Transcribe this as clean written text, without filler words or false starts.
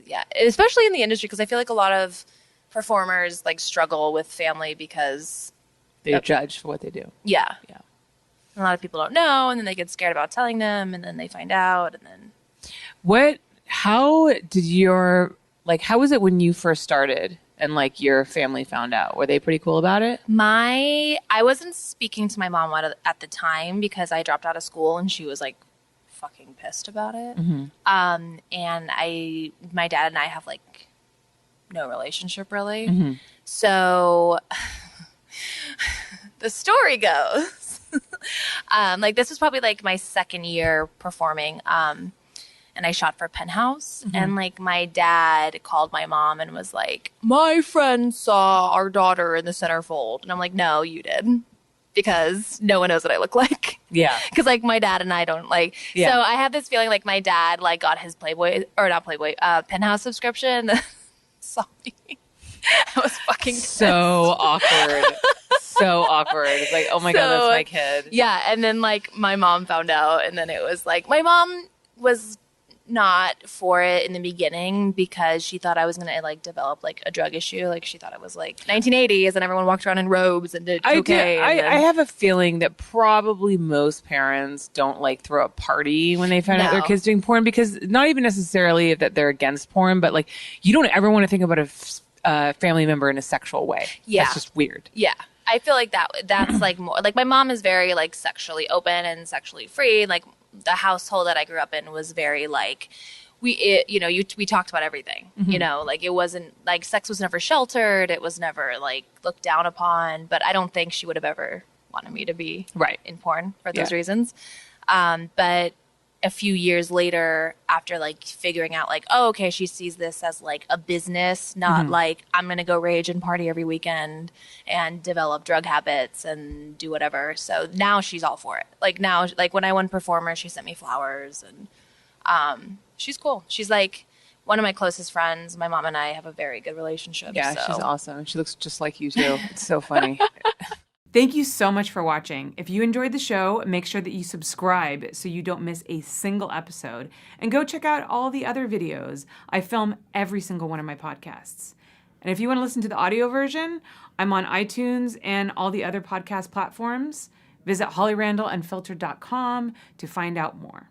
Yeah, especially in the industry, because I feel like a lot of performers like struggle with family because They're judged for what they do. yeah, Yeah. a lot of people don't know, and then they get scared about telling them, and then they find out, and then How did how was it when you first started and like your family found out? Were they pretty cool about it? I wasn't speaking to my mom at the time because I dropped out of school, and she was like fucking pissed about it. And my dad and I have like no relationship really. So the story goes, like this was probably like my second year performing. And I shot for Penthouse, and like my dad called my mom and was like, "My friend saw our daughter in the centerfold," and I'm like, "No, you did." Because no one knows what I look like. Yeah. Because like my dad and I don't like. Yeah. So I have this feeling like my dad like got his Penthouse subscription. Saw me. I was fucking pissed. So awkward. So awkward. It's like, oh my God, that's my kid. Yeah. And then like my mom found out, and then it was like my mom was not for it in the beginning because she thought I was going to like develop like a drug issue. Like she thought it was like 1980s and everyone walked around in robes and did cocaine. I have a feeling that probably most parents don't like throw a party when they find out their kids doing porn, because not even necessarily that they're against porn, but like you don't ever want to think about a family member in a sexual way. Yeah. That's just weird. Yeah. I feel like that's like more like my mom is very like sexually open and sexually free. Like the household that I grew up in was very like we talked about everything, like it wasn't like sex was never sheltered. It was never like looked down upon, but I don't think she would have ever wanted me to be in porn for those reasons. But a few years later, after like figuring out like, oh, okay, she sees this as like a business, not like I'm going to go rage and party every weekend and develop drug habits and do whatever. So now she's all for it. Like now, like when I won Performer, she sent me flowers, and she's cool. She's like one of my closest friends. My mom and I have a very good relationship. Yeah, so. she's awesome. She looks just like you too. It's so funny. Thank you so much for watching. If you enjoyed the show, make sure that you subscribe so you don't miss a single episode. And go check out all the other videos. I film every single one of my podcasts. And if you want to listen to the audio version, I'm on iTunes and all the other podcast platforms. Visit hollyrandallunfiltered.com to find out more.